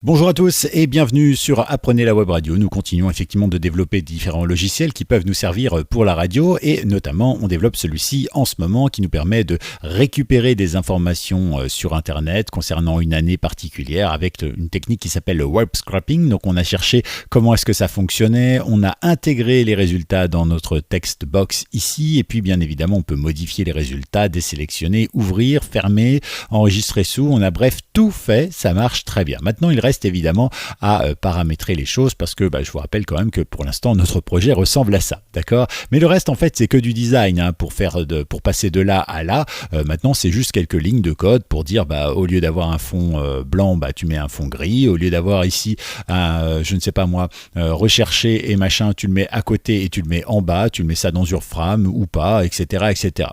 Bonjour à tous et bienvenue sur Apprenez la Web Radio. Nous continuons effectivement de développer différents logiciels qui peuvent nous servir pour la radio et notamment on développe celui-ci en ce moment qui nous permet de récupérer des informations sur Internet concernant une année particulière avec une technique qui s'appelle le web scraping. Donc on a cherché comment est-ce que ça fonctionnait, on a intégré les résultats dans notre text box ici et puis bien évidemment on peut modifier les résultats, désélectionner, ouvrir, fermer, enregistrer sous. On a bref tout fait, ça marche très bien. Maintenant il reste évidemment à paramétrer les choses parce que je vous rappelle quand même que pour l'instant notre projet ressemble à ça, d'accord? Mais le reste en fait c'est que du design pour passer de là à là. Maintenant c'est juste quelques lignes de code pour dire au lieu d'avoir un fond blanc, tu mets un fond gris. Au lieu d'avoir ici un je ne sais pas moi rechercher et machin, tu le mets à côté et tu le mets en bas, tu le mets ça dans Urfram ou pas, etc.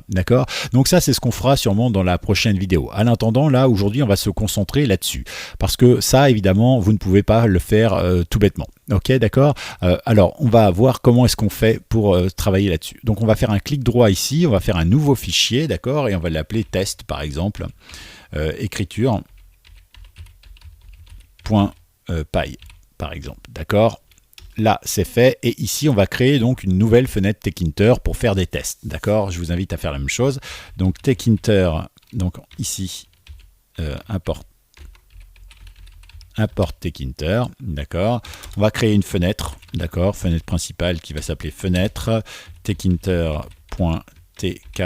D'accord? Donc ça c'est ce qu'on fera sûrement dans la prochaine vidéo. En attendant là aujourd'hui on va se concentrer là-dessus parce que ça évidemment vous ne pouvez pas le faire tout bêtement. Ok, d'accord. Alors, on va voir comment est-ce qu'on fait pour travailler là-dessus. Donc, on va faire un clic droit ici, on va faire un nouveau fichier, d'accord, et on va l'appeler test, par exemple, écriture .py, par exemple, d'accord. Là, c'est fait, et ici, on va créer donc une nouvelle fenêtre Tkinter pour faire des tests, d'accord. Je vous invite à faire la même chose. Donc, Tkinter, donc ici, import Tkinter, d'accord. On va créer une fenêtre, d'accord, fenêtre principale qui va s'appeler fenêtre tkinter.tk.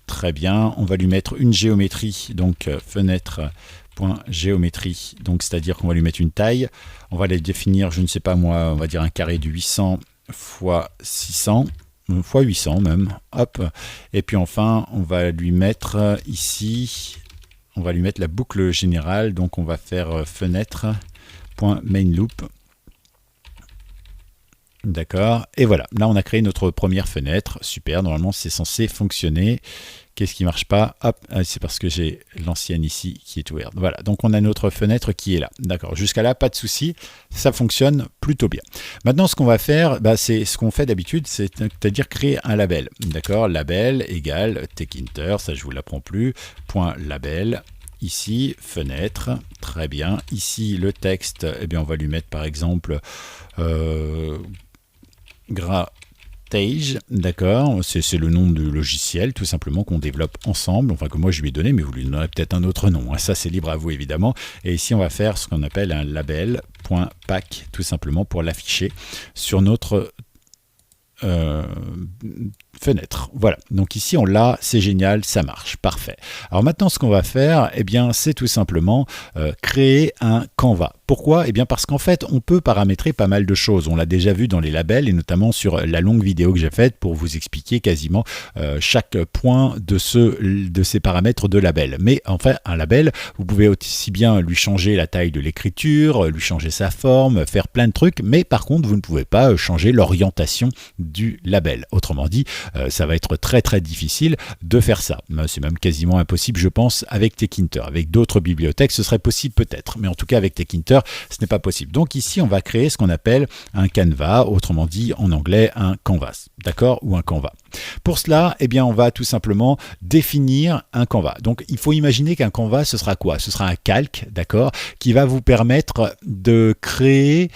Très bien. On va lui mettre une géométrie, donc fenêtre.géométrie, donc c'est-à-dire qu'on va lui mettre une taille. On va les définir, je ne sais pas moi, on va dire un carré de 800 x 600. Fois 800 même, hop. Et puis enfin, on va lui mettre ici. On va lui mettre la boucle générale, donc on va faire fenêtre.mainLoop. D'accord, et voilà, là on a créé notre première fenêtre, super, normalement c'est censé fonctionner. Qu'est-ce qui ne marche pas? Hop, c'est parce que j'ai l'ancienne ici qui est ouverte. Voilà, donc on a notre fenêtre qui est là. D'accord, jusqu'à là, pas de souci, ça fonctionne plutôt bien. Maintenant, ce qu'on va faire, c'est ce qu'on fait d'habitude, c'est-à-dire créer un label. D'accord, label égale Tkinter, ça je ne vous l'apprends plus, point label. Ici, fenêtre, très bien. Ici, le texte, eh bien, on va lui mettre par exemple Gratage, d'accord, c'est le nom du logiciel tout simplement qu'on développe ensemble, enfin que moi je lui ai donné, mais vous lui donnerez peut-être un autre nom, ça c'est libre à vous évidemment. Et ici on va faire ce qu'on appelle un label.pack tout simplement pour l'afficher sur notre fenêtre. Voilà, donc ici on l'a, c'est génial, ça marche, parfait. Alors maintenant ce qu'on va faire, eh bien c'est tout simplement créer un Canva. Pourquoi? Eh bien parce qu'en fait on peut paramétrer pas mal de choses. On l'a déjà vu dans les labels et notamment sur la longue vidéo que j'ai faite pour vous expliquer quasiment chaque point de ces paramètres de label. Mais enfin un label, vous pouvez aussi bien lui changer la taille de l'écriture, lui changer sa forme, faire plein de trucs, mais par contre vous ne pouvez pas changer l'orientation du label. Autrement dit, ça va être très très difficile de faire ça. C'est même quasiment impossible, je pense, avec Tkinter. Avec d'autres bibliothèques, ce serait possible peut-être, mais en tout cas avec Tkinter, ce n'est pas possible. Donc ici, on va créer ce qu'on appelle un canevas, autrement dit en anglais un canvas, d'accord, ou un canvas. Pour cela, eh bien, on va tout simplement définir un canvas. Donc il faut imaginer qu'un canvas, ce sera quoi? Ce sera un calque, d'accord, qui va vous permettre de créer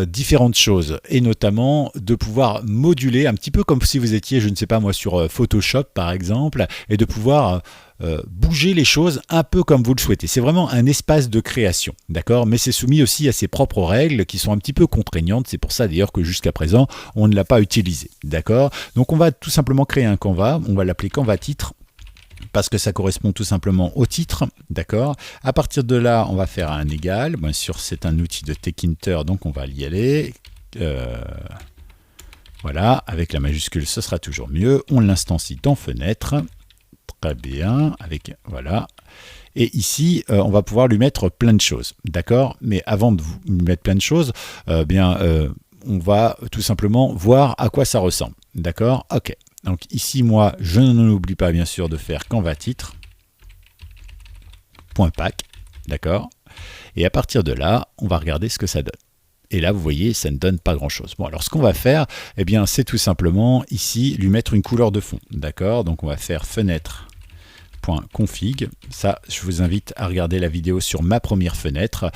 différentes choses et notamment de pouvoir moduler un petit peu comme si vous étiez, je ne sais pas moi, sur Photoshop par exemple, et de pouvoir bouger les choses un peu comme vous le souhaitez. C'est vraiment un espace de création, d'accord, mais c'est soumis aussi à ses propres règles qui sont un petit peu contraignantes. C'est pour ça d'ailleurs que jusqu'à présent on ne l'a pas utilisé, d'accord. Donc on va tout simplement créer un Canva, on va l'appeler Canva titre parce que ça correspond tout simplement au titre, d'accord. À partir de là, on va faire un égal. Bien sûr, c'est un outil de Tkinter, donc on va y aller. Voilà, avec la majuscule, ce sera toujours mieux. On l'instancie dans fenêtre. Très bien, avec voilà. Et ici, on va pouvoir lui mettre plein de choses, d'accord. Mais avant de lui mettre plein de choses, on va tout simplement voir à quoi ça ressemble, d'accord. Ok. Donc ici, moi, je n'oublie pas bien sûr de faire Canva titre, .pack, d'accord. Et à partir de là, on va regarder ce que ça donne. Et là, vous voyez, ça ne donne pas grand-chose. Bon, alors ce qu'on va faire, eh bien, c'est tout simplement ici lui mettre une couleur de fond, d'accord. Donc on va faire fenêtre .config. Ça, je vous invite à regarder la vidéo sur ma première fenêtre.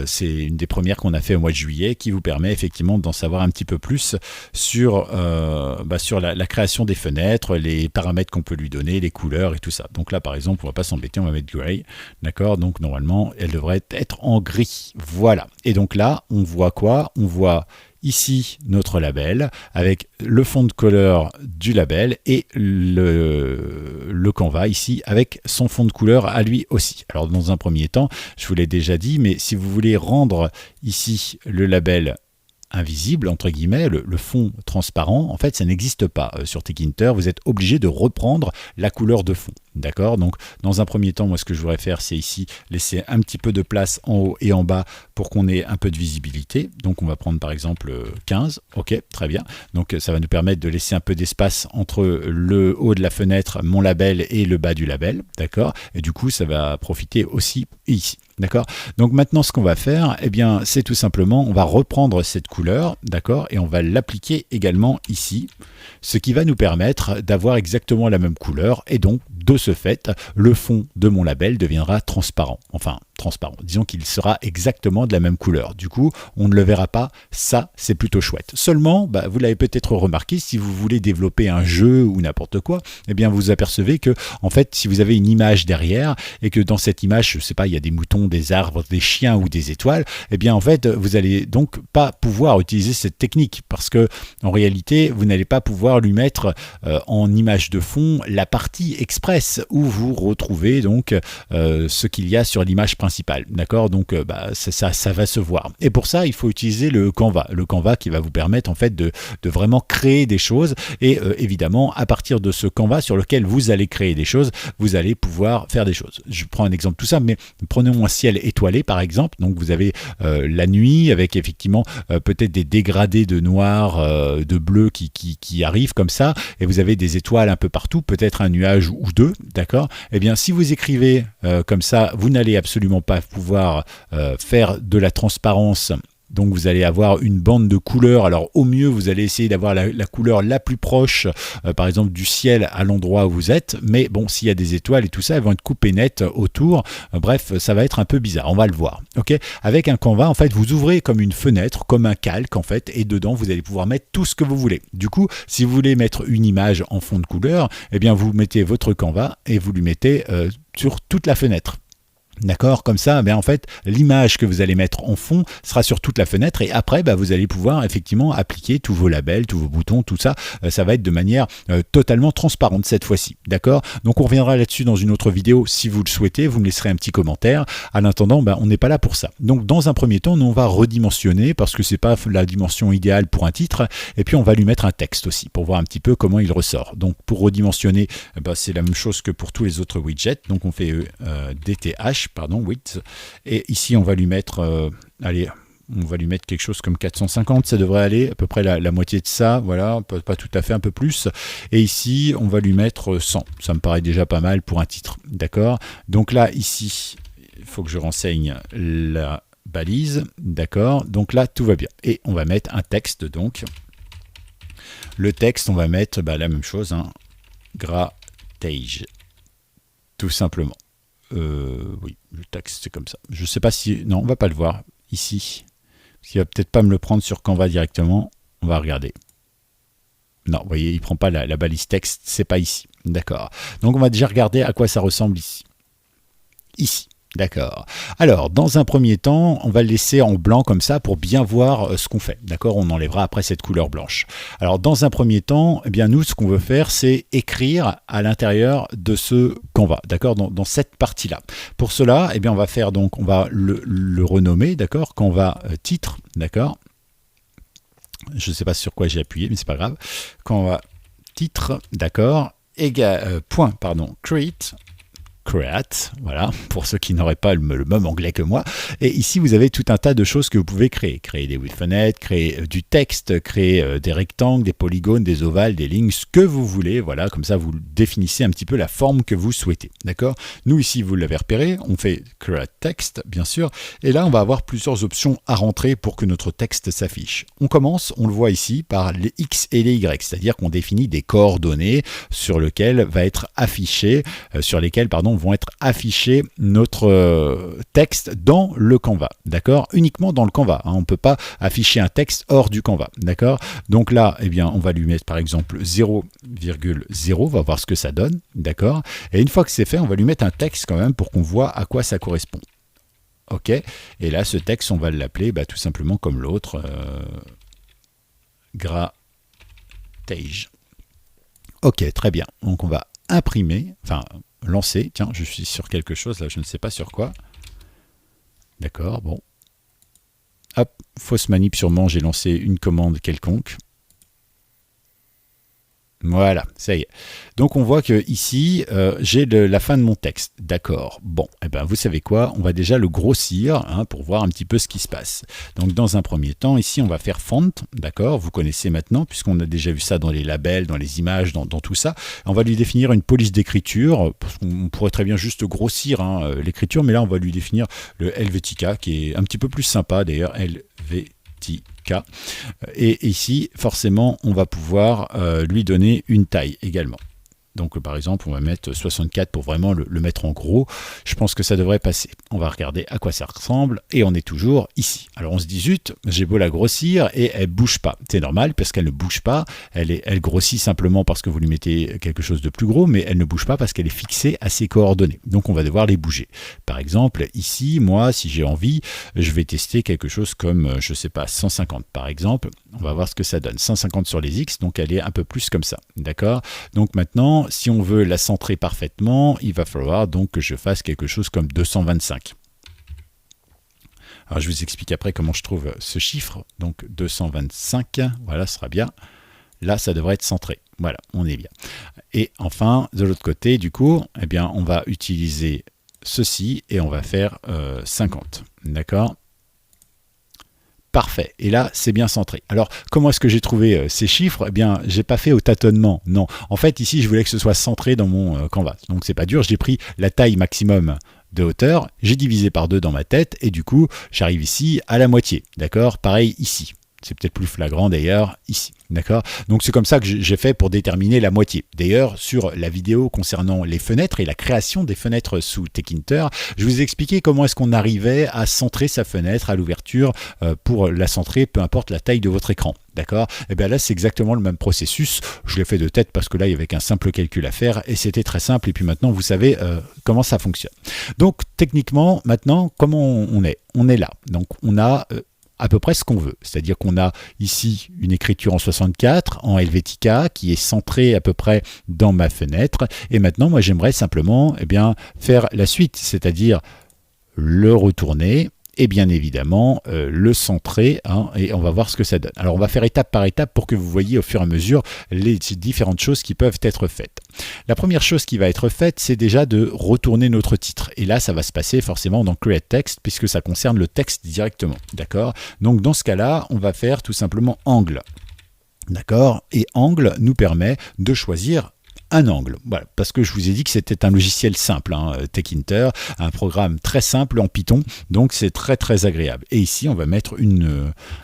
C'est une des premières qu'on a fait au mois de juillet qui vous permet effectivement d'en savoir un petit peu plus sur, sur la création des fenêtres, les paramètres qu'on peut lui donner, les couleurs et tout ça. Donc là, par exemple, on va pas s'embêter, on va mettre gray. D'accord? Donc normalement, elle devrait être en gris. Voilà. Et donc là, on voit quoi? On voit ici notre label avec le fond de couleur du label et le Canva ici avec son fond de couleur à lui aussi. Alors dans un premier temps, je vous l'ai déjà dit, mais si vous voulez rendre ici le label invisible, entre guillemets, le fond transparent, en fait, ça n'existe pas sur Tkinter. Vous êtes obligé de reprendre la couleur de fond. D'accord? Donc, dans un premier temps, moi, ce que je voudrais faire, c'est ici, laisser un petit peu de place en haut et en bas pour qu'on ait un peu de visibilité. Donc, on va prendre, par exemple, 15. OK, très bien. Donc, ça va nous permettre de laisser un peu d'espace entre le haut de la fenêtre, mon label, et le bas du label. D'accord? Et du coup, ça va profiter aussi ici. D'accord? Donc, maintenant, ce qu'on va faire, eh bien, c'est tout simplement, on va reprendre cette couleur, d'accord? Et on va l'appliquer également ici, ce qui va nous permettre d'avoir exactement la même couleur et donc, de ce fait, le fond de mon label deviendra transparent. Enfin, transparent. Disons qu'il sera exactement de la même couleur. Du coup, on ne le verra pas. Ça, c'est plutôt chouette. Seulement, vous l'avez peut-être remarqué, si vous voulez développer un jeu ou n'importe quoi, eh bien, vous apercevez que, en fait, si vous avez une image derrière et que dans cette image, je sais pas, il y a des moutons, des arbres, des chiens ou des étoiles, eh bien, en fait, vous allez donc pas pouvoir utiliser cette technique parce que, en réalité, vous n'allez pas pouvoir lui mettre en image de fond la partie express où vous retrouvez donc ce qu'il y a sur l'image principale. D'accord? Donc ça va se voir. Et pour ça, il faut utiliser le Canva. Le Canva qui va vous permettre en fait de vraiment créer des choses. Et évidemment, à partir de ce Canva sur lequel vous allez créer des choses, vous allez pouvoir faire des choses. Je prends un exemple tout ça, mais prenons un ciel étoilé par exemple. Donc vous avez la nuit avec effectivement peut-être des dégradés de noir, de bleu qui arrivent comme ça. Et vous avez des étoiles un peu partout, peut-être un nuage ou deux. D'accord? Eh bien, si vous écrivez comme ça, vous n'allez absolument pas pouvoir faire de la transparence. Donc vous allez avoir une bande de couleurs. Alors au mieux, vous allez essayer d'avoir la couleur la plus proche, par exemple du ciel à l'endroit où vous êtes. Mais bon, s'il y a des étoiles et tout ça, elles vont être coupées nettes autour. Bref, ça va être un peu bizarre. On va le voir. Ok? Avec un Canva, en fait, vous ouvrez comme une fenêtre, comme un calque en fait, et dedans vous allez pouvoir mettre tout ce que vous voulez. Du coup, si vous voulez mettre une image en fond de couleur, eh bien vous mettez votre Canva et vous lui mettez sur toute la fenêtre. D'accord? Comme ça, en fait, l'image que vous allez mettre en fond sera sur toute la fenêtre et après, vous allez pouvoir effectivement appliquer tous vos labels, tous vos boutons, tout ça. Ça va être de manière totalement transparente cette fois-ci. D'accord? Donc, on reviendra là-dessus dans une autre vidéo si vous le souhaitez. Vous me laisserez un petit commentaire. En attendant, on n'est pas là pour ça. Donc, dans un premier temps, nous, on va redimensionner parce que c'est pas la dimension idéale pour un titre. Et puis, on va lui mettre un texte aussi pour voir un petit peu comment il ressort. Donc, pour redimensionner, c'est la même chose que pour tous les autres widgets. Donc, on fait DTH. Width, et ici on va lui mettre on va lui mettre quelque chose comme 450, ça devrait aller, à peu près la moitié de ça, voilà, pas tout à fait, un peu plus, et ici on va lui mettre 100, ça me paraît déjà pas mal pour un titre, d'accord? Donc là, ici, il faut que je renseigne la balise, d'accord? Donc là, tout va bien, et on va mettre un texte, donc, le texte, on va mettre la même chose, Grattage, tout simplement. Oui, le texte c'est comme ça. Je sais pas si... Non, on va pas le voir ici. Parce qu'il va peut-être pas me le prendre sur Canva directement. On va regarder. Non, vous voyez, il prend pas la balise texte, c'est pas ici. D'accord. Donc on va déjà regarder à quoi ça ressemble ici. Ici. D'accord. Alors, dans un premier temps, on va le laisser en blanc comme ça pour bien voir ce qu'on fait. D'accord? On enlèvera après cette couleur blanche. Alors, dans un premier temps, eh bien, nous, ce qu'on veut faire, c'est écrire à l'intérieur de ce Canva. D'accord? Dans cette partie-là. Pour cela, eh bien, on va faire donc, on va le renommer. D'accord? Canva titre. D'accord? Je ne sais pas sur quoi j'ai appuyé, mais c'est pas grave. Canva titre. D'accord? Point, create. Create, voilà, pour ceux qui n'auraient pas le même anglais que moi. Et ici, vous avez tout un tas de choses que vous pouvez créer. Créer des fenêtres, créer du texte, créer des rectangles, des polygones, des ovales, des lignes, ce que vous voulez. Voilà, comme ça, vous définissez un petit peu la forme que vous souhaitez. D'accord? Nous, ici, vous l'avez repéré, on fait Create Text, bien sûr. Et là, on va avoir plusieurs options à rentrer pour que notre texte s'affiche. On commence, on le voit ici, par les X et les Y, c'est-à-dire qu'on définit des coordonnées sur lesquelles va être affiché, vont être affichés notre texte dans le Canva, d'accord? Uniquement dans le Canva, hein. On ne peut pas afficher un texte hors du Canva, d'accord? Donc là, eh bien, on va lui mettre par exemple 0,0, on va voir ce que ça donne, d'accord? Et une fois que c'est fait, on va lui mettre un texte quand même pour qu'on voit à quoi ça correspond. Ok, et là, ce texte, on va l'appeler tout simplement comme l'autre, Grattage. Ok, très bien. Donc on va imprimer, lancer. Tiens, je suis sur quelque chose, là, je ne sais pas sur quoi. D'accord, bon. Hop, fausse manip sûrement, j'ai lancé une commande quelconque. Voilà, ça y est. Donc on voit que ici j'ai la fin de mon texte. D'accord. Bon, eh ben vous savez quoi? On va déjà le grossir pour voir un petit peu ce qui se passe. Donc dans un premier temps, ici on va faire font. D'accord. Vous connaissez maintenant puisqu'on a déjà vu ça dans les labels, dans les images, dans tout ça. On va lui définir une police d'écriture. On pourrait très bien juste grossir l'écriture, mais là on va lui définir le Helvetica qui est un petit peu plus sympa d'ailleurs. Helvetica. Et ici, forcément, on va pouvoir lui donner une taille également. Donc, par exemple, on va mettre 64 pour vraiment le mettre en gros. Je pense que ça devrait passer. On va regarder à quoi ça ressemble et on est toujours ici. Alors, on se dit, zut, j'ai beau la grossir et elle ne bouge pas. C'est normal parce qu'elle ne bouge pas. Elle grossit simplement parce que vous lui mettez quelque chose de plus gros, mais elle ne bouge pas parce qu'elle est fixée à ses coordonnées. Donc, on va devoir les bouger. Par exemple, ici, moi, si j'ai envie, je vais tester quelque chose comme, je ne sais pas, 150 par exemple. On va voir ce que ça donne. 150 sur les X, donc elle est un peu plus comme ça. D'accord? Donc maintenant, si on veut la centrer parfaitement, il va falloir donc que je fasse quelque chose comme 225. Alors je vous explique après comment je trouve ce chiffre. Donc 225, voilà, ce sera bien. Là, ça devrait être centré. Voilà, on est bien. Et enfin, de l'autre côté, du coup, eh bien, on va utiliser ceci et on va faire 50. D'accord? Parfait. Et là, c'est bien centré. Alors, comment est-ce que j'ai trouvé ces chiffres? Eh bien, j'ai pas fait au tâtonnement. Non. En fait, ici, je voulais que ce soit centré dans mon canvas. Donc, c'est pas dur. J'ai pris la taille maximum de hauteur. J'ai divisé par 2 dans ma tête. Et du coup, j'arrive ici à la moitié. D'accord? Pareil ici. C'est peut-être plus flagrant d'ailleurs ici. D'accord? Donc c'est comme ça que j'ai fait pour déterminer la moitié. D'ailleurs, sur la vidéo concernant les fenêtres et la création des fenêtres sous Tkinter, je vous ai expliqué comment est-ce qu'on arrivait à centrer sa fenêtre à l'ouverture pour la centrer, peu importe la taille de votre écran. D'accord? Et bien là, c'est exactement le même processus. Je l'ai fait de tête parce que là, il y avait qu'un simple calcul à faire et c'était très simple. Et puis maintenant, vous savez comment ça fonctionne. Donc techniquement, maintenant, comment on est? On est là. Donc on a à peu près ce qu'on veut. C'est-à-dire qu'on a ici une écriture en 64, en Helvetica, qui est centrée à peu près dans ma fenêtre. Et maintenant, moi, j'aimerais simplement faire la suite, c'est-à-dire le retourner et bien évidemment le centrer et on va voir ce que ça donne. Alors on va faire étape par étape pour que vous voyez au fur et à mesure les différentes choses qui peuvent être faites. La première chose qui va être faite, c'est déjà de retourner notre titre. Et là, ça va se passer forcément dans Create Text puisque ça concerne le texte directement. D'accord? Donc dans ce cas-là, on va faire tout simplement angle. D'accord? Et angle nous permet de choisir un angle, voilà, parce que je vous ai dit que c'était un logiciel simple, Tkinter, un programme très simple en Python, donc c'est très très agréable. Et ici on va mettre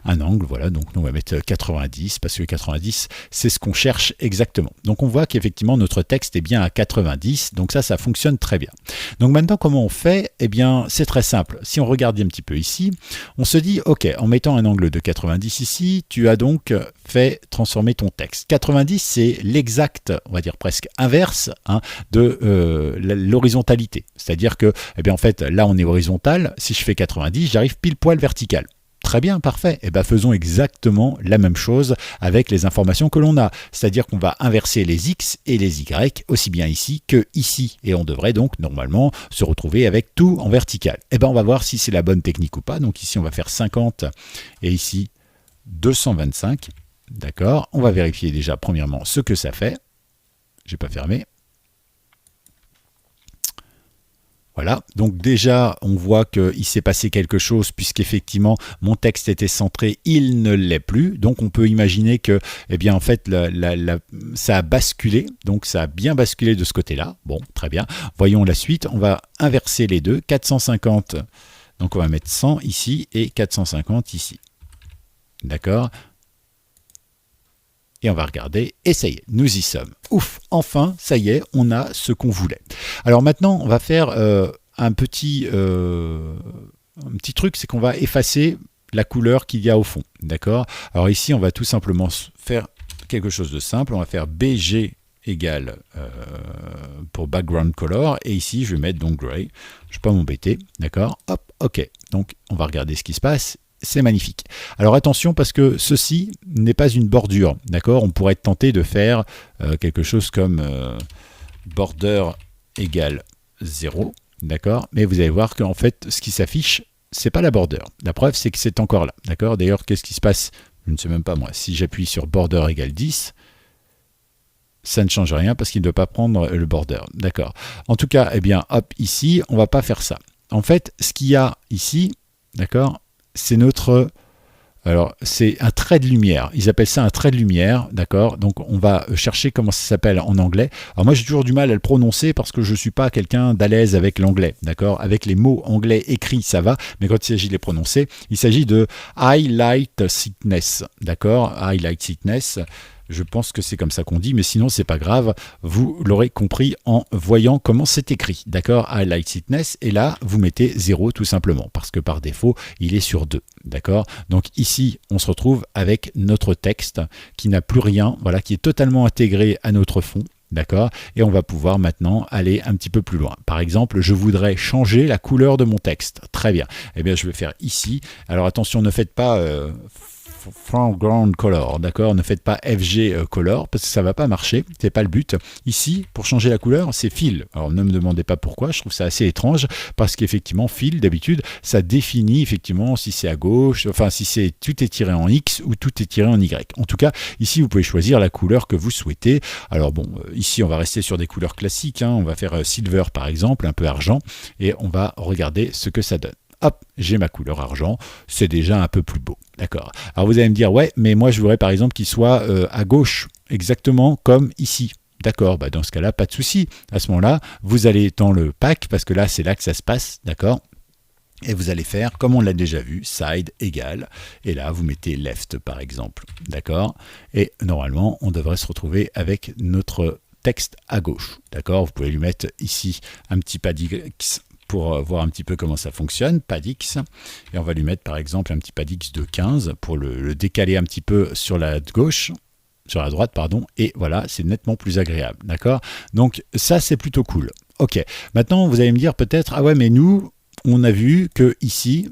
un angle, voilà, donc nous on va mettre 90, parce que 90 c'est ce qu'on cherche exactement. Donc on voit qu'effectivement notre texte est bien à 90, donc ça fonctionne très bien. Donc maintenant comment on fait? Eh bien c'est très simple, si on regarde un petit peu ici, on se dit ok, en mettant un angle de 90 ici, tu as donc fait transformer ton texte. 90 c'est l'exact, on va dire presque inverse de l'horizontalité. C'est-à-dire que, en fait, là on est horizontal, si je fais 90, j'arrive pile poil vertical. Très bien, parfait. Faisons exactement la même chose avec les informations que l'on a. C'est-à-dire qu'on va inverser les X et les Y, aussi bien ici que ici. Et on devrait donc normalement se retrouver avec tout en vertical. On va voir si c'est la bonne technique ou pas. Donc ici, on va faire 50 et ici 225. D'accord. On va vérifier déjà premièrement ce que ça fait. J'ai pas fermé. Voilà, donc déjà on voit qu'il s'est passé quelque chose puisqu'effectivement mon texte était centré, il ne l'est plus. Donc on peut imaginer que, eh bien en fait, ça a basculé, donc ça a bien basculé de ce côté-là. Bon, très bien. Voyons la suite, on va inverser les deux, 450, donc on va mettre 100 ici et 450 ici. D'accord ? Et on va regarder, et ça y est, nous y sommes. Ouf, enfin, ça y est, on a ce qu'on voulait. Alors maintenant, on va faire un petit truc, c'est qu'on va effacer la couleur qu'il y a au fond. D'accord ? Alors ici, on va tout simplement faire quelque chose de simple. On va faire BG égale pour background color, et ici, je vais mettre donc gray. Je ne vais pas m'embêter. D'accord ? Hop, ok. Donc, on va regarder ce qui se passe. C'est magnifique. Alors attention parce que ceci n'est pas une bordure, d'accord ? On pourrait être tenté de faire quelque chose comme border égale 0, d'accord ? Mais vous allez voir qu'en fait, ce qui s'affiche, c'est pas la border. La preuve, c'est que c'est encore là, d'accord ? D'ailleurs, qu'est-ce qui se passe ? Je ne sais même pas moi. Si j'appuie sur border égale 10, ça ne change rien parce qu'il ne doit pas prendre le border, d'accord ? En tout cas, eh bien, hop, ici, on va pas faire ça. En fait, ce qu'il y a ici, d'accord ? C'est c'est un trait de lumière. Ils appellent ça un trait de lumière, d'accord ? Donc on va chercher comment ça s'appelle en anglais. Alors moi j'ai toujours du mal à le prononcer parce que je ne suis pas quelqu'un d'à l'aise avec l'anglais, d'accord ? Avec les mots anglais écrits ça va, mais quand il s'agit de les prononcer, il s'agit de highlight thickness, d'accord ? Highlight thickness. Je pense que c'est comme ça qu'on dit, mais sinon c'est pas grave, vous l'aurez compris en voyant comment c'est écrit, d'accord ? Highlight thickness, et là vous mettez 0 tout simplement, parce que par défaut il est sur 2, d'accord ? Donc ici on se retrouve avec notre texte qui n'a plus rien, voilà, qui est totalement intégré à notre fond. D'accord ? Et on va pouvoir maintenant aller un petit peu plus loin. Par exemple, je voudrais changer la couleur de mon texte. Très bien. Eh bien, je vais faire ici. Alors attention, ne faites pas foreground color, d'accord ? Ne faites pas FG color parce que ça va pas marcher, c'est pas le but. Ici, pour changer la couleur, c'est fill. Alors ne me demandez pas pourquoi, je trouve ça assez étrange parce qu'effectivement fill d'habitude, ça définit effectivement si c'est à gauche, enfin si c'est tout est tiré en X ou tout est tiré en Y. En tout cas, ici vous pouvez choisir la couleur que vous souhaitez. Alors bon, ici on va rester sur des couleurs classiques, hein. On va faire silver par exemple, un peu argent, et on va regarder ce que ça donne. Hop, j'ai ma couleur argent, c'est déjà un peu plus beau, d'accord. Alors vous allez me dire, ouais, mais moi je voudrais par exemple qu'il soit à gauche, exactement comme ici. D'accord, bah dans ce cas-là, pas de souci. À ce moment-là, vous allez dans le pack, parce que là, c'est là que ça se passe, d'accord ? Et vous allez faire, comme on l'a déjà vu, side égale, et là, vous mettez left, par exemple, d'accord ? Et normalement, on devrait se retrouver avec notre texte à gauche, d'accord ? Vous pouvez lui mettre ici un petit pad X pour voir un petit peu comment ça fonctionne, pad X, et on va lui mettre par exemple un petit pad X de 15 pour le décaler un petit peu sur la gauche, sur la droite, pardon, et voilà, c'est nettement plus agréable, d'accord ? Donc ça, c'est plutôt cool. Ok, maintenant vous allez me dire peut-être, ah ouais, mais nous, on a vu que ici,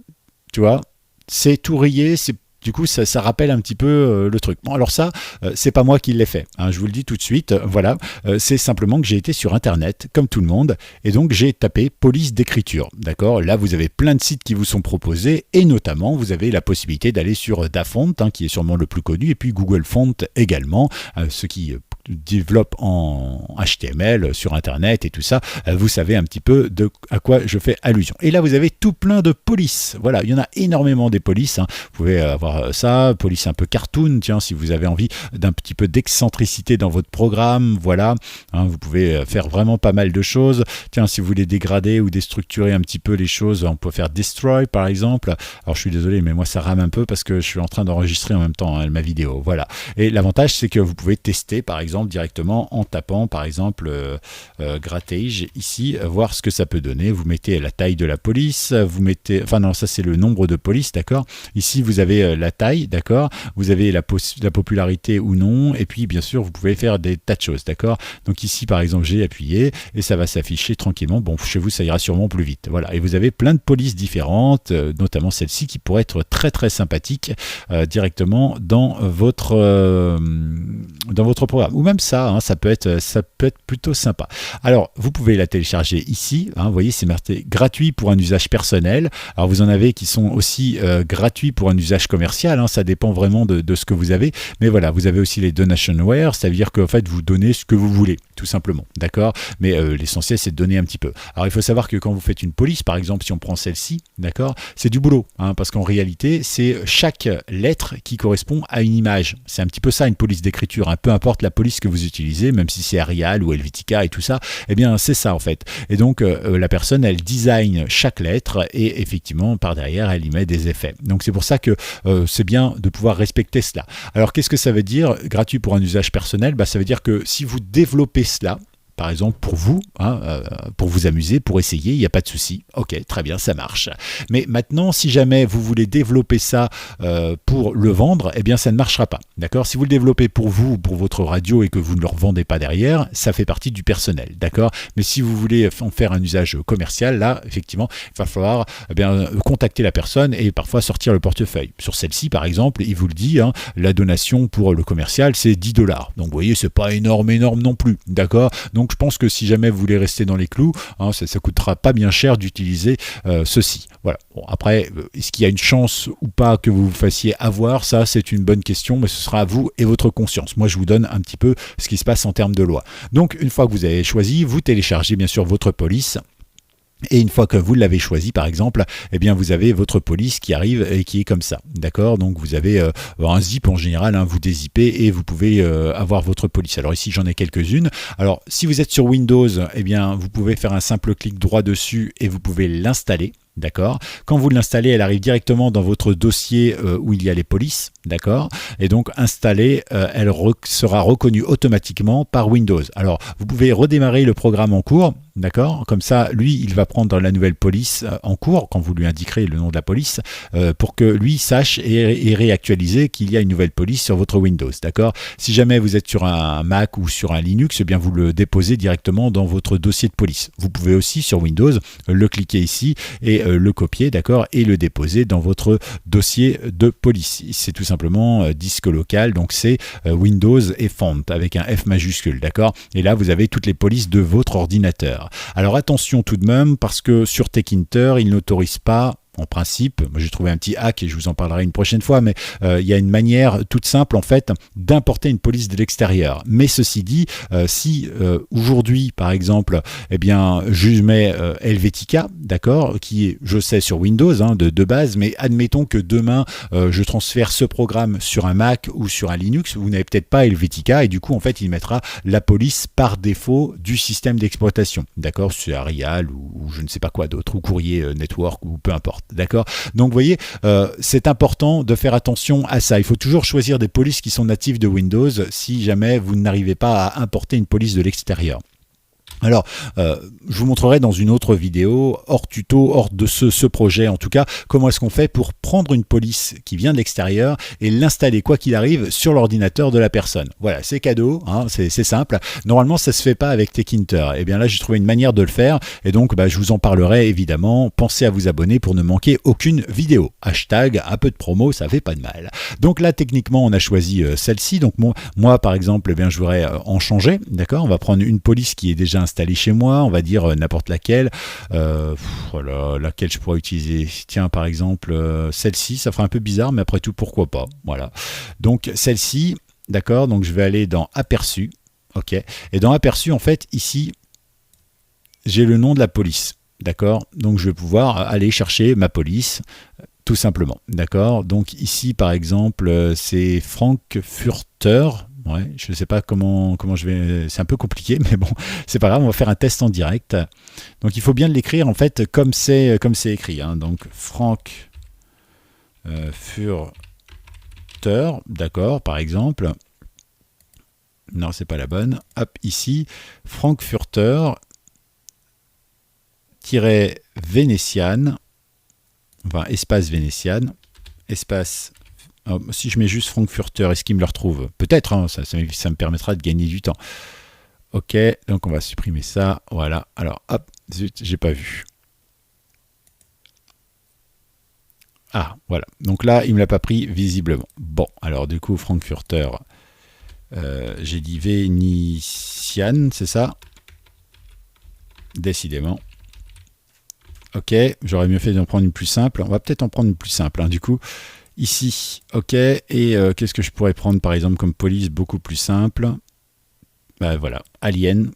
tu vois, c'est tout rayé, du coup, ça rappelle un petit peu le truc. Bon, alors ça, c'est pas moi qui l'ai fait, hein, je vous le dis tout de suite. Voilà, c'est simplement que j'ai été sur Internet, comme tout le monde, et donc j'ai tapé police d'écriture. D'accord ? Là, vous avez plein de sites qui vous sont proposés, et notamment, vous avez la possibilité d'aller sur Dafont, hein, qui est sûrement le plus connu, et puis Google Font également, ce qui développe en HTML sur Internet et tout ça, vous savez un petit peu à quoi je fais allusion. Et là, vous avez tout plein de polices. Voilà, il y en a énormément des polices, hein. Vous pouvez avoir ça, police un peu cartoon, tiens, si vous avez envie d'un petit peu d'excentricité dans votre programme, voilà, hein, vous pouvez faire vraiment pas mal de choses. Tiens, si vous voulez dégrader ou déstructurer un petit peu les choses, on peut faire destroy par exemple. Alors, je suis désolé, mais moi, ça rame un peu parce que je suis en train d'enregistrer en même temps, hein, ma vidéo. Voilà. Et l'avantage, c'est que vous pouvez tester, par exemple, directement en tapant par exemple grattage ici, voir ce que ça peut donner. Vous mettez la taille de la police, vous mettez, enfin non, ça c'est le nombre de polices, d'accord. Ici vous avez la taille, d'accord, vous avez la popularité ou non, et puis bien sûr vous pouvez faire des tas de choses, d'accord. Donc ici par exemple j'ai appuyé et ça va s'afficher tranquillement. Bon, chez vous ça ira sûrement plus vite, voilà. Et vous avez plein de polices différentes, notamment celle-ci qui pourrait être très très sympathique directement dans votre programme. ou même ça, hein, ça peut être plutôt sympa. Alors, vous pouvez la télécharger ici, hein, vous voyez, c'est marqué gratuit pour un usage personnel. Alors, vous en avez qui sont aussi gratuits pour un usage commercial, hein, ça dépend vraiment de ce que vous avez, mais voilà, vous avez aussi les donationware, c'est-à-dire qu'en fait, vous donnez ce que vous voulez, tout simplement, d'accord? Mais l'essentiel, c'est de donner un petit peu. Alors, il faut savoir que quand vous faites une police, par exemple, si on prend celle-ci, d'accord, c'est du boulot, hein, parce qu'en réalité, c'est chaque lettre qui correspond à une image. C'est un petit peu ça, une police d'écriture, hein, peu importe la police que vous utilisez, même si c'est Arial ou Helvetica et tout ça, eh bien, c'est ça, en fait. Et donc, la personne, elle design chaque lettre et effectivement, par derrière, elle y met des effets. Donc, c'est pour ça que c'est bien de pouvoir respecter cela. Alors, qu'est-ce que ça veut dire, gratuit pour un usage personnel? Ça veut dire que si vous développez cela, par exemple, pour vous, hein, pour vous amuser, pour essayer, il n'y a pas de souci. Ok, très bien, ça marche. Mais maintenant, si jamais vous voulez développer ça pour le vendre, eh bien, ça ne marchera pas. D'accord? Si vous le développez pour vous ou pour votre radio et que vous ne le revendez pas derrière, ça fait partie du personnel. D'accord? Mais si vous voulez en faire un usage commercial, là, effectivement, il va falloir contacter la personne et parfois sortir le portefeuille. Sur celle-ci, par exemple, il vous le dit, hein, la donation pour le commercial, c'est 10 $. Donc, vous voyez, c'est pas énorme non plus. D'accord? Donc, je pense que si jamais vous voulez rester dans les clous, hein, ça coûtera pas bien cher d'utiliser ceci. Voilà. Bon, après, est-ce qu'il y a une chance ou pas que vous vous fassiez avoir? Ça, c'est une bonne question, mais ce sera à vous et votre conscience. Moi, je vous donne un petit peu ce qui se passe en termes de loi. Donc, une fois que vous avez choisi, vous téléchargez bien sûr votre police. Et une fois que vous l'avez choisi, par exemple, eh bien vous avez votre police qui arrive et qui est comme ça, d'accord? Donc vous avez un zip en général, hein, vous dézippez et vous pouvez avoir votre police. Alors ici j'en ai quelques-unes. Alors si vous êtes sur Windows, eh bien vous pouvez faire un simple clic droit dessus et vous pouvez l'installer. D'accord. Quand vous l'installez, elle arrive directement dans votre dossier où il y a les polices, d'accord. Et donc installée, elle sera reconnue automatiquement par Windows. Alors vous pouvez redémarrer le programme en cours, d'accord. Comme ça, lui, il va prendre la nouvelle police en cours quand vous lui indiquerez le nom de la police pour que lui sache et réactualiser qu'il y a une nouvelle police sur votre Windows, d'accord. Si jamais vous êtes sur un Mac ou sur un Linux, eh bien vous le déposez directement dans votre dossier de police. Vous pouvez aussi sur Windows le cliquer ici et le copier, d'accord, et le déposer dans votre dossier de police. C'est tout simplement disque local, donc c'est Windows et Font avec un F majuscule, d'accord. Et là, vous avez toutes les polices de votre ordinateur. Alors attention tout de même, parce que sur Techinter, il n'autorise pas. En principe, moi j'ai trouvé un petit hack et je vous en parlerai une prochaine fois, mais il y a une manière toute simple en fait d'importer une police de l'extérieur. Mais ceci dit, si aujourd'hui par exemple, eh bien je mets Helvetica, d'accord, qui est, je sais, sur Windows hein, de base, mais admettons que demain je transfère ce programme sur un Mac ou sur un Linux, vous n'avez peut-être pas Helvetica et du coup en fait il mettra la police par défaut du système d'exploitation, d'accord, c'est Arial ou je ne sais pas quoi d'autre, ou Courrier Network ou peu importe. D'accord. Donc vous voyez, c'est important de faire attention à ça. Il faut toujours choisir des polices qui sont natives de Windows si jamais vous n'arrivez pas à importer une police de l'extérieur. Alors, je vous montrerai dans une autre vidéo, hors tuto, hors de ce projet en tout cas, comment est-ce qu'on fait pour prendre une police qui vient de l'extérieur et l'installer quoi qu'il arrive sur l'ordinateur de la personne. Voilà, c'est cadeau, hein, c'est simple. Normalement, ça se fait pas avec Techinter. Et bien là, j'ai trouvé une manière de le faire et donc je vous en parlerai évidemment. Pensez à vous abonner pour ne manquer aucune vidéo. Hashtag, un peu de promo, ça fait pas de mal. Donc là, techniquement, on a choisi celle-ci. Donc moi, par exemple, eh bien, je voudrais en changer, d'accord. On va prendre une police qui est déjà installée chez moi, on va dire n'importe laquelle. Voilà, laquelle je pourrais utiliser. Tiens, par exemple, celle-ci, ça fera un peu bizarre, mais après tout, pourquoi pas. Voilà. Donc celle-ci, d'accord. Donc je vais aller dans Aperçu, ok. Et dans Aperçu, en fait, ici, j'ai le nom de la police, d'accord. Donc je vais pouvoir aller chercher ma police. Tout simplement, d'accord. Donc ici, par exemple, c'est Frankfurter. Ouais, je ne sais pas comment je vais. C'est un peu compliqué, mais bon, c'est pas grave. On va faire un test en direct. Donc il faut bien l'écrire en fait comme c'est écrit. Hein. Donc Frankfurter, d'accord, par exemple. Non, c'est pas la bonne. Hop, ici, Frankfurter Vénétiane. Enfin, espace Vénétiane, espace. Si je mets juste Frankfurter, est-ce qu'il me le retrouve? Peut-être, hein, ça me permettra de gagner du temps. Ok, donc on va supprimer ça. Voilà. Alors, hop, zut, j'ai pas vu. Ah, voilà. Donc là, il me l'a pas pris visiblement. Bon, alors du coup, Frankfurter J'ai dit Vénitiane, c'est ça? Décidément. Ok, j'aurais mieux fait d'en prendre une plus simple. On va peut-être en prendre une plus simple, hein, du coup. Ici, ok. Et qu'est-ce que je pourrais prendre, par exemple, comme police beaucoup plus simple? Bah, voilà, Alien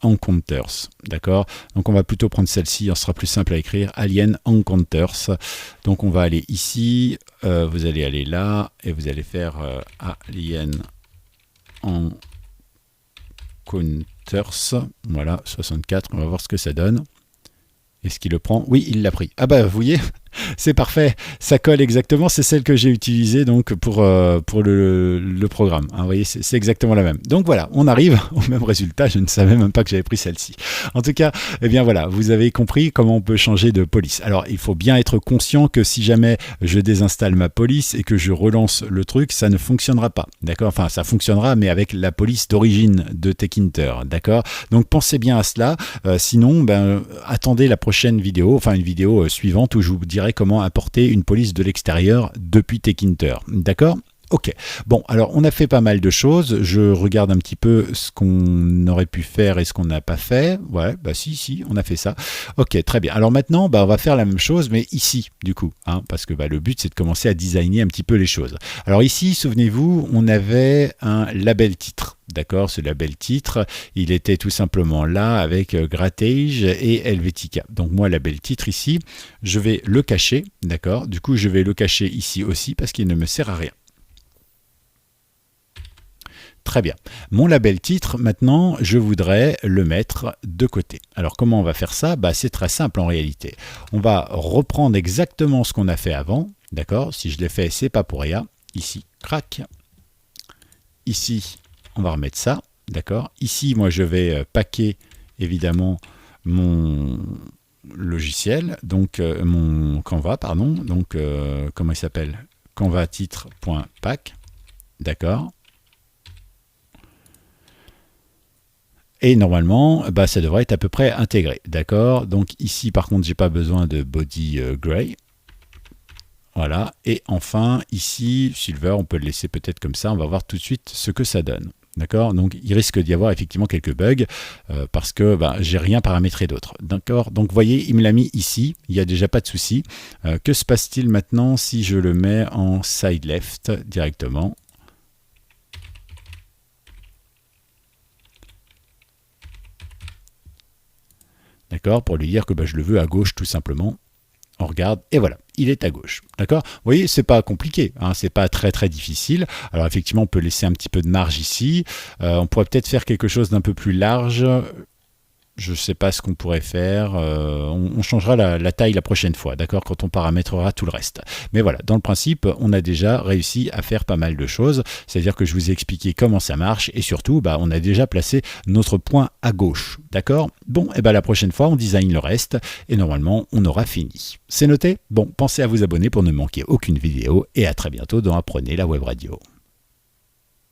Encounters, d'accord? Donc on va plutôt prendre celle-ci, on sera plus simple à écrire, Alien Encounters. Donc on va aller ici, vous allez aller là, et vous allez faire Alien Encounters, voilà, 64, on va voir ce que ça donne. Est-ce qu'il le prend? Oui, il l'a pris. Ah bah, vous voyez, c'est parfait, ça colle exactement, c'est celle que j'ai utilisée donc pour le programme. Hein, vous voyez, c'est exactement la même. Donc voilà, on arrive au même résultat, je ne savais même pas que j'avais pris celle-ci. En tout cas, eh bien voilà, vous avez compris comment on peut changer de police. Alors, il faut bien être conscient que si jamais je désinstalle ma police et que je relance le truc, ça ne fonctionnera pas, d'accord? Enfin, ça fonctionnera, mais avec la police d'origine de Techinter, d'accord? Donc pensez bien à cela, sinon, ben, attendez la prochaine vidéo, enfin une vidéo suivante où je vous dirai comment importer une police de l'extérieur depuis Techinter. D'accord? Ok. Bon, alors on a fait pas mal de choses. Je regarde un petit peu ce qu'on aurait pu faire et ce qu'on n'a pas fait. Ouais, bah si, on a fait ça. Ok, très bien. Alors maintenant, bah, on va faire la même chose, mais ici, du coup, hein, parce que bah, le but, c'est de commencer à designer un petit peu les choses. Alors ici, souvenez-vous, on avait un label titre. D'accord, ce label titre, il était tout simplement là avec Grattage et Helvetica. Donc moi, label titre ici, je vais le cacher, d'accord? Du coup, je vais le cacher ici aussi parce qu'il ne me sert à rien. Très bien. Mon label titre, maintenant, je voudrais le mettre de côté. Alors, comment on va faire ça? Bah, c'est très simple en réalité. On va reprendre exactement ce qu'on a fait avant, d'accord? Si je l'ai fait, c'est pas pour rien. Ici, crac. Ici, on va remettre ça, d'accord? Ici, moi, je vais packer, évidemment, mon logiciel, donc mon Canva, pardon. Donc, comment il s'appelle? Canva titre.pack, d'accord? Et normalement, bah, ça devrait être à peu près intégré, d'accord? Donc ici, par contre, j'ai pas besoin de body gray. Voilà. Et enfin, ici, silver, on peut le laisser peut-être comme ça. On va voir tout de suite ce que ça donne. D'accord? Donc il risque d'y avoir effectivement quelques bugs parce que bah, j'ai rien paramétré d'autre. D'accord? Donc vous voyez, il me l'a mis ici. Il n'y a déjà pas de souci. Que se passe-t-il maintenant si je le mets en side left directement? D'accord, pour lui dire que bah, je le veux à gauche tout simplement. On regarde et voilà, il est à gauche. D'accord? Vous voyez, c'est pas compliqué, hein, c'est pas très très difficile. Alors effectivement, on peut laisser un petit peu de marge ici. On pourrait peut-être faire quelque chose d'un peu plus large. Je ne sais pas ce qu'on pourrait faire. On changera la taille la prochaine fois, d'accord, quand on paramétrera tout le reste. Mais voilà, dans le principe, on a déjà réussi à faire pas mal de choses. C'est-à-dire que je vous ai expliqué comment ça marche et surtout, bah, on a déjà placé notre point à gauche, d'accord? Bon, et ben la prochaine fois, on design le reste et normalement, on aura fini. C'est noté? Bon, pensez à vous abonner pour ne manquer aucune vidéo et à très bientôt dans Apprenez la Web Radio.